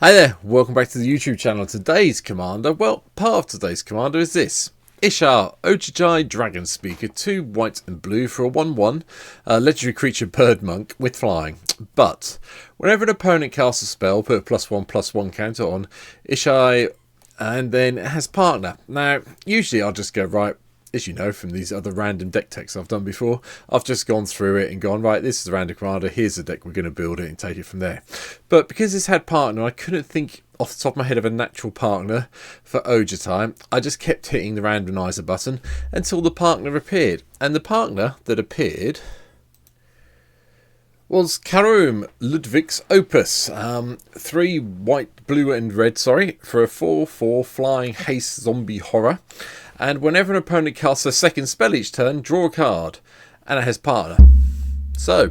Hi there, welcome back to the YouTube channel. Today's commander, well, part of today's commander is this. Ishai, Ojutai, Dragonspeaker, 2 white and blue for a 1-1 legendary creature bird monk with flying. But whenever an opponent casts a spell, put a +1/+1 counter on Ishai, and then it has partner. Now, usually I'll just go, right, as you know from these other random deck techs I've done before, I've just gone through it and gone, right, this is the random commander, here's the deck, we're going to build it and take it from there. But because this had partner, I couldn't think off the top of my head of a natural partner for Ojutai. I just kept hitting the randomiser button until the partner appeared. And the partner that appeared was Kraum, Ludevic's Opus. 3 white, blue and red, for a 4/4 flying haste zombie horror. And whenever an opponent casts a second spell each turn, draw a card. And it has partner. So,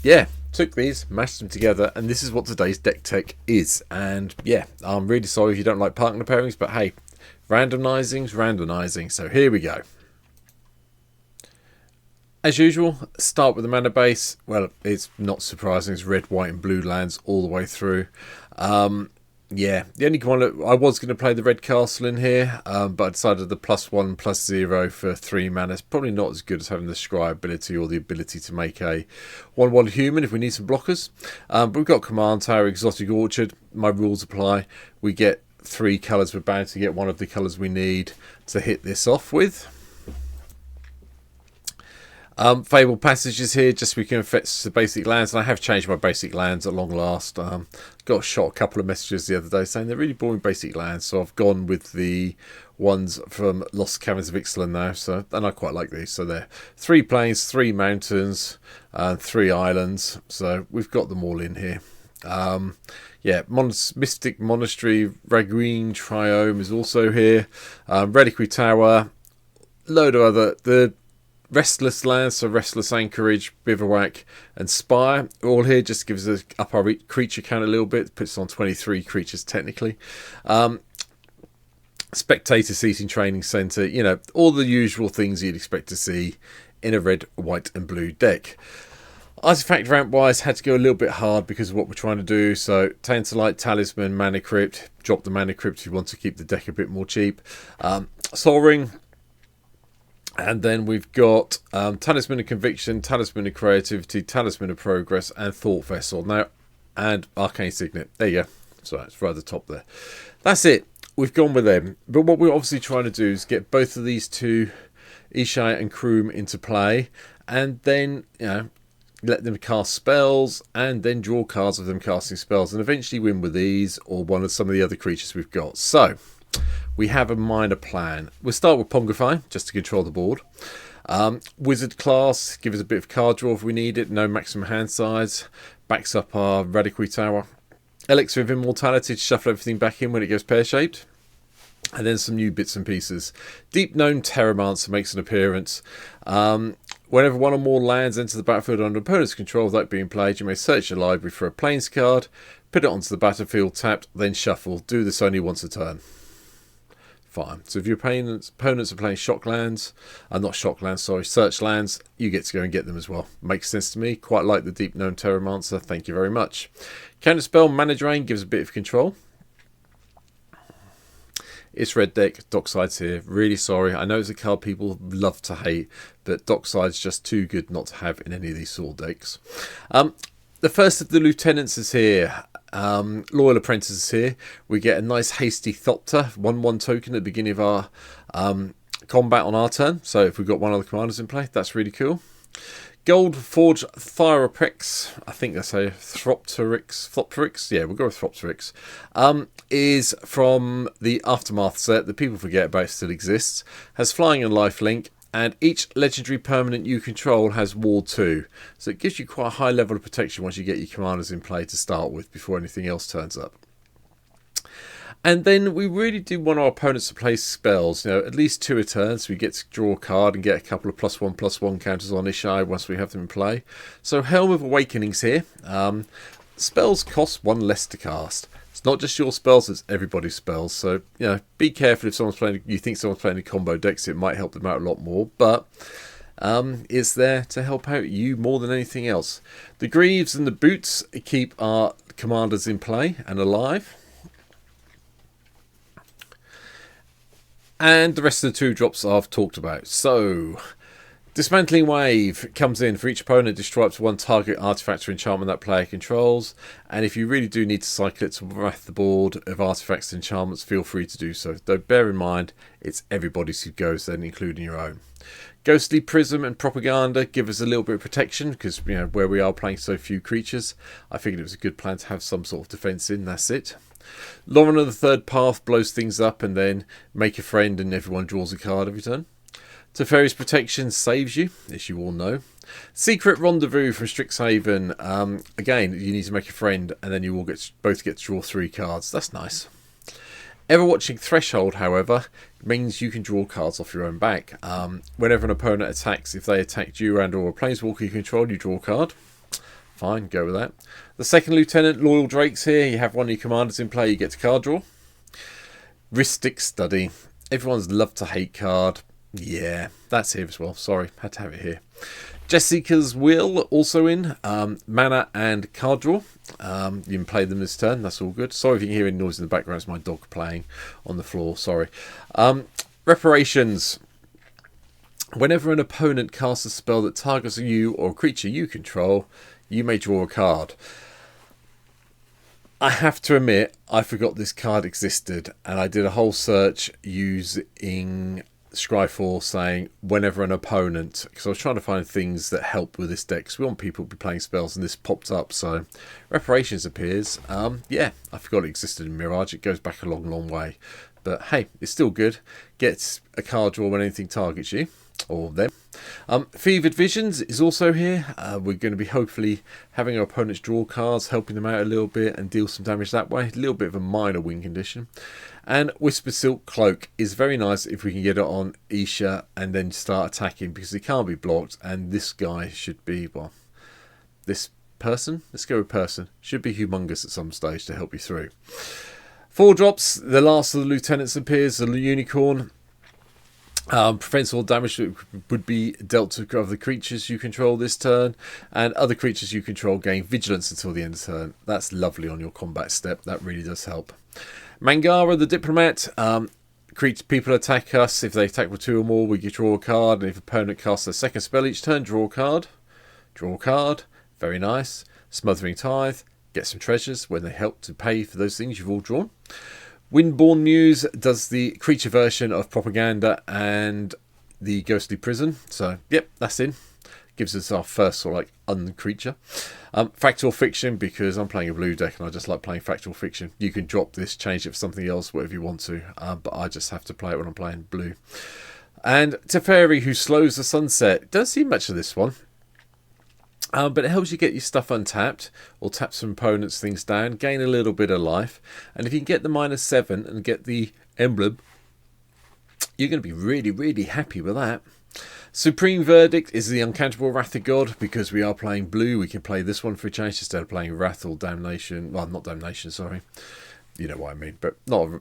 yeah, took these, mashed them together, and this is what today's deck tech is. And yeah, I'm really sorry if you don't like partner pairings, but hey, randomizing's randomizing. So here we go. As usual, start with the mana base. Well, it's not surprising. It's red, white and blue lands all the way through. Yeah, the only one I was going to play the red castle in here, but I decided the +1/+0 for 3 mana is probably not as good as having the scry ability or the ability to make a 1/1 human if we need some blockers. But we've got Command Tower, Exotic Orchard. My rules apply. We get 3 colours. We're bound to get one of the colours we need to hit this off with. Fable passages here, just so we can affect the basic lands, and I have changed my basic lands at long last. Got shot a couple of messages the other day saying they're really boring basic lands, so I've gone with the ones from Lost Caverns of Ixalan now. So, and I quite like these. So they're 3 plains, 3 mountains, 3 islands. So we've got them all in here. Yeah, Mystic Monastery, Raguin Triome is also here. Reliquary Tower, load of other Restless lands, so Restless Anchorage, Bivouac and Spire, all here. Just gives us up our creature count a little bit, puts on 23 creatures technically. Spectator Seating Training Centre, you know, all the usual things you'd expect to see in a red, white and blue deck. Artifact ramp wise, had to go a little bit hard because of what we're trying to do. So Tantalite, Talisman, Mana Crypt, drop the Mana Crypt if you want to keep the deck a bit more cheap. Soul Ring. And then we've got Talisman of Conviction, Talisman of Creativity, Talisman of Progress, and Thought Vessel. Now, and Arcane Signet. There you go. So it's right at the top there. That's it. We've gone with them. But what we're obviously trying to do is get both of these two, Ishai and Kraum, into play. And then, you know, let them cast spells and then draw cards of them casting spells. And eventually win with these or one of some of the other creatures we've got. So we have a minor plan. We'll start with Pongify, just to control the board. Wizard class, give us a bit of card draw if we need it. No maximum hand size. Backs up our Reliquary Tower. Elixir of Immortality to shuffle everything back in when it goes pear-shaped. And then some new bits and pieces. Deep Known Terramancer makes an appearance. Whenever one or more lands enter the battlefield under opponent's control without being played, you may search your library for a plains card, put it onto the battlefield tapped, then shuffle. Do this only once a turn. Fine. So if your opponents are playing search lands, you get to go and get them as well. Makes sense to me. Quite like the Deep Known Terramancer. Thank you very much. Counterspell, Mana Drain gives a bit of control. It's red deck, Dockside's here. Really sorry. I know it's a card people love to hate, but Dockside's just too good not to have in any of these sort of decks. The first of the lieutenants is here. Loyal Apprentice is here. We get a nice hasty Thopter, 1/1 token at the beginning of our combat on our turn. So if we've got one of the commanders in play, that's really cool. Gold Forge Thyroprex, I think that's a Thropterix. Yeah, we'll go with Thropterix. Is from the Aftermath set that people forget about still exists. Has flying and lifelink. And each legendary permanent you control has Ward 2. So it gives you quite a high level of protection once you get your commanders in play to start with before anything else turns up. And then we really do want our opponents to play spells. You know, at least 2 a turn, so we get to draw a card and get a couple of +1/+1 counters on Ishai once we have them in play. So Helm of Awakenings here. Spells cost 1 less to cast. It's not just your spells, it's everybody's spells. So, you know, be careful if you think someone's playing a combo decks, it might help them out a lot more. But it's there to help out you more than anything else. The greaves and the boots keep our commanders in play and alive. And the rest of the 2-drops I've talked about. So, Dismantling Wave comes in for each opponent, destroy up to 1 target artifact or enchantment that player controls. And if you really do need to cycle it to wrath the board of artifacts and enchantments, feel free to do so. Though bear in mind, it's everybody's who goes then, including your own. Ghostly Prism and Propaganda give us a little bit of protection because, you know, where we are playing so few creatures, I figured it was a good plan to have some sort of defense in. That's it. Lauren of the Third Path blows things up and then Make a Friend and everyone draws a card every turn. Teferi's Protection saves you, as you all know. Secret Rendezvous from Strixhaven. Again, you need to make a friend and then you will both get to draw 3 cards. That's nice. Everwatching Threshold, however, means you can draw cards off your own back. Whenever an opponent attacks, if they attacked you and or a planeswalker you control, you draw a card. Fine, go with that. The Second Lieutenant, Loyal Drakes here. You have one of your commanders in play, you get to card draw. Ristic Study. Everyone's love to hate card. Yeah, that's here as well. Sorry, had to have it here. Jessica's Will also in. Mana and card draw. You can play them this turn. That's all good. Sorry if you can hear any noise in the background. It's my dog playing on the floor. Sorry. Reparations. Whenever an opponent casts a spell that targets you or a creature you control, you may draw a card. I have to admit, I forgot this card existed, and I did a whole search using Scryfall saying whenever an opponent, because I was trying to find things that help with this deck, because we want people to be playing spells, and this popped up. So Reparations appears. Yeah, I forgot it existed in Mirage. It goes back a long way, but hey, it's still good. Gets a card draw when anything targets you or them. Fevered Visions is also here. We're going to be hopefully having our opponents draw cards, helping them out a little bit and deal some damage that way. A little bit of a minor win condition. And Whisper Silk Cloak is very nice if we can get it on Ishai and then start attacking, because it can't be blocked, and this guy should be, well, this person, let's go with person, should be humongous at some stage to help you through. 4-drops, the last of the lieutenants appears, the unicorn. Prevents all damage that would be dealt to other creatures you control this turn, and other creatures you control gain vigilance until the end of the turn. That's lovely on your combat step. That really does help. Mangara the Diplomat. People attack us. If they attack with 2 or more, we get draw a card, and if opponent casts a second spell each turn, draw a card. Draw a card. Very nice. Smothering Tithe. Get some treasures when they help to pay for those things you've all drawn. Windborn Muse does the creature version of Propaganda and the Ghostly Prison. So, yep, that's in. Gives us our first sort of like uncreature. Fractal Fiction, because I'm playing a blue deck and I just like playing Fractal Fiction. You can drop this, change it for something else, whatever you want to. But I just have to play it when I'm playing blue. And Teferi, who slows the sunset. Don't see much of this one. But it helps you get your stuff untapped, or tap some opponents' things down, gain a little bit of life. And if you can get the -7 and get the emblem, you're going to be really happy with that. Supreme Verdict is the uncountable Wrath of God. Because we are playing blue, we can play this one for a change instead of playing Wrath or Damnation. Well, not Damnation, sorry. You know what I mean, but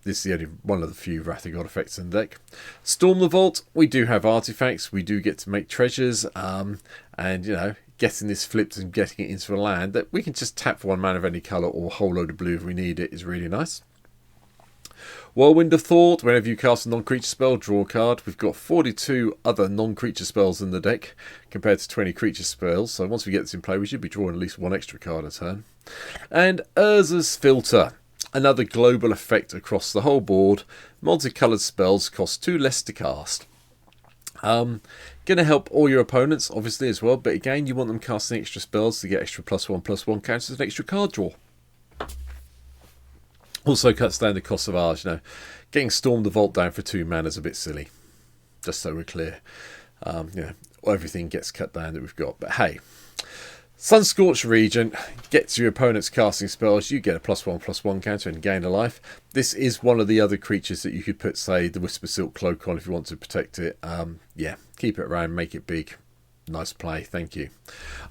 this is the only one of the few Wrath of God effects in the deck. Storm the Vault, we do have artifacts, we do get to make treasures, and you know, getting this flipped and getting it into a land that we can just tap for 1 mana of any colour or a whole load of blue if we need it is really nice. Whirlwind of Thought, whenever you cast a non-creature spell, draw a card. We've got 42 other non-creature spells in the deck compared to 20 creature spells, so once we get this in play we should be drawing at least 1 extra card a turn. And Urza's Filter, another global effect across the whole board. Multicoloured spells cost 2 less to cast. Going to help all your opponents, obviously, as well. But again, you want them casting extra spells to get extra +1/+1 counts as an extra card draw. Also cuts down the cost of ours. You know, getting Storm the Vault down for 2 mana is a bit silly. Just so we're clear. You know, everything gets cut down that we've got. But hey, Sunscorched Region gets your opponent's casting spells. You get a +1/+1 counter and gain a life. This is one of the other creatures that you could put, say, the Whisper Silk Cloak on if you want to protect it. Yeah, keep it around, make it big. Nice play, thank you.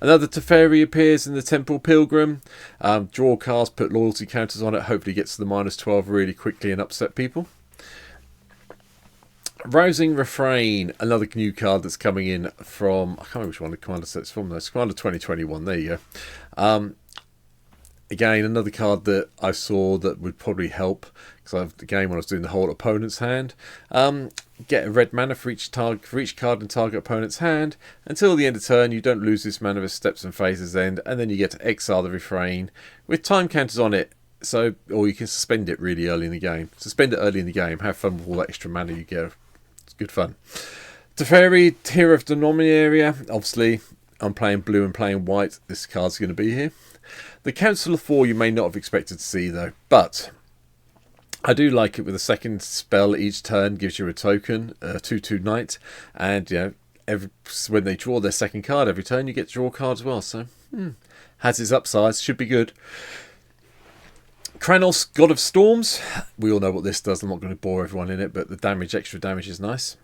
Another Teferi appears in the Temple Pilgrim. Draw cards, put loyalty counters on it. Hopefully gets to the -12 really quickly and upset people. Rousing Refrain, another new card that's coming in from, I can't remember which one the Commander sets from, though. It's Commander 2021, there you go. Again, another card that I saw that would probably help, because again, when I was doing the whole opponent's hand, get a red mana for each card in target opponent's hand. Until the end of turn, you don't lose this mana as steps and phases end, and then you get to exile the refrain with time counters on it. So, or you can suspend it really early in the game. Suspend it early in the game. Have fun with all that extra mana you get. It's good fun. Teferi, Hero of the Nominee area. Obviously, I'm playing blue and playing white. This card's going to be here. The Council of Four you may not have expected to see though, but I do like it with a second spell each turn gives you a token, 2/2 knight, and you know, when they draw their second card every turn you get to draw a card as well. So has its upsides, should be good. Kranos, God of Storms. We all know what this does. I'm not going to bore everyone in it, but the damage, extra damage is nice.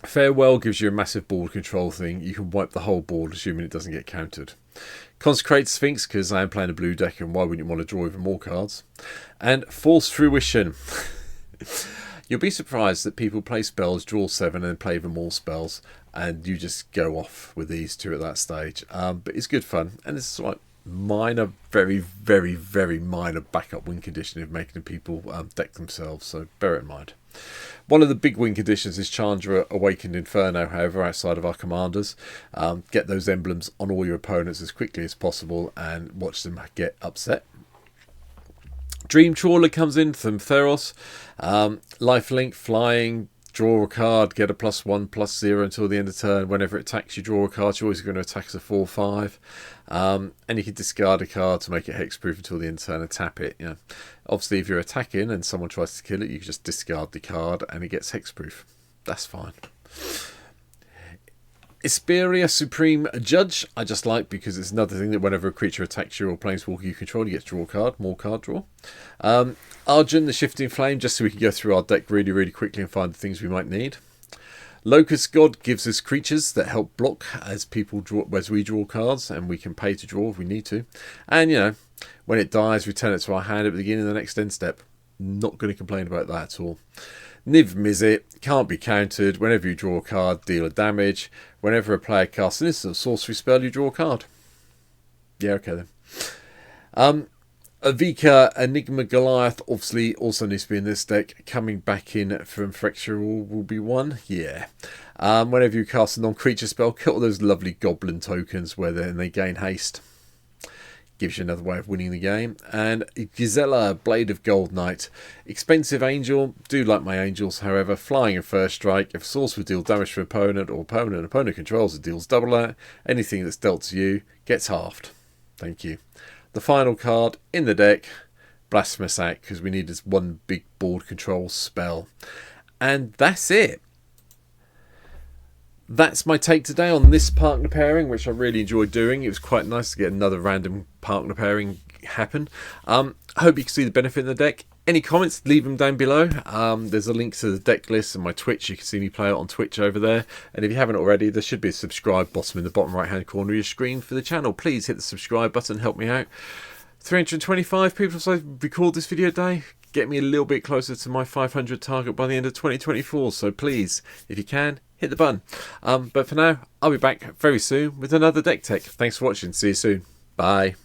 Farewell gives you a massive board control thing. You can wipe the whole board, assuming it doesn't get countered. Consecrate Sphinx, because I am playing a blue deck, and why wouldn't you want to draw even more cards? And False Fruition. You'll be surprised that people play spells, draw 7, and then play even more spells, and you just go off with these two at that stage. But it's good fun, and it's like minor, very, very, very minor backup win condition of making people deck themselves, so bear it in mind. One of the big win conditions is Chandra Awakened Inferno, however, outside of our commanders. Get those emblems on all your opponents as quickly as possible and watch them get upset. Dream Trawler comes in from Theros. Lifelink, flying, draw a card, get a +1/+0 until the end of turn. Whenever it attacks, you draw a card. You're always going to attack as a 4/5. And you can discard a card to make it hexproof until the end of turn and tap it. You know. Obviously, if you're attacking and someone tries to kill it, you can just discard the card and it gets hexproof. That's fine. Isperia Supreme Judge, I just like because it's another thing that whenever a creature attacks you or planeswalker you control, you get to draw a card, more card draw. Arjun, the Shifting Flame, just so we can go through our deck really, really quickly and find the things we might need. Locust God gives us creatures that help block as we draw cards, and we can pay to draw if we need to. And you know, when it dies, return it to our hand at the beginning of the next end step. Not going to complain about that at all. Niv Mizzet, can't be countered. Whenever you draw a card, deal a damage. Whenever a player casts an instant sorcery spell, you draw a card. Yeah, okay then. Avika Enigma Goliath obviously also needs to be in this deck. Coming back in from Fracture will be one. Yeah. Whenever you cast a non-creature spell, kill those lovely goblin tokens where they gain haste. Gives you another way of winning the game. And Gisela, Blade of Gold Knight. Expensive angel. Do like my angels, however. Flying and first strike. If a sorcerer deals damage to an opponent or opponent controls, it deals double that. Anything that's dealt to you gets halved. Thank you. The final card in the deck, Blasphemous Act, because we need this one big board control spell. And that's it. That's my take today on this partner pairing, which I really enjoyed doing. It was quite nice to get another random partner pairing happen. I hope you can see the benefit in the deck. Any comments, leave them down below. There's a link to the deck list and my Twitch. You can see me play it on Twitch over there. And if you haven't already, there should be a subscribe button in the bottom right hand corner of your screen for the channel. Please hit the subscribe button, help me out. 325 people so record this video a day. Get me a little bit closer to my 500 target by the end of 2024. So please, if you can, hit the button. But for now, I'll be back very soon with another deck tech. Thanks for watching. See you soon. Bye.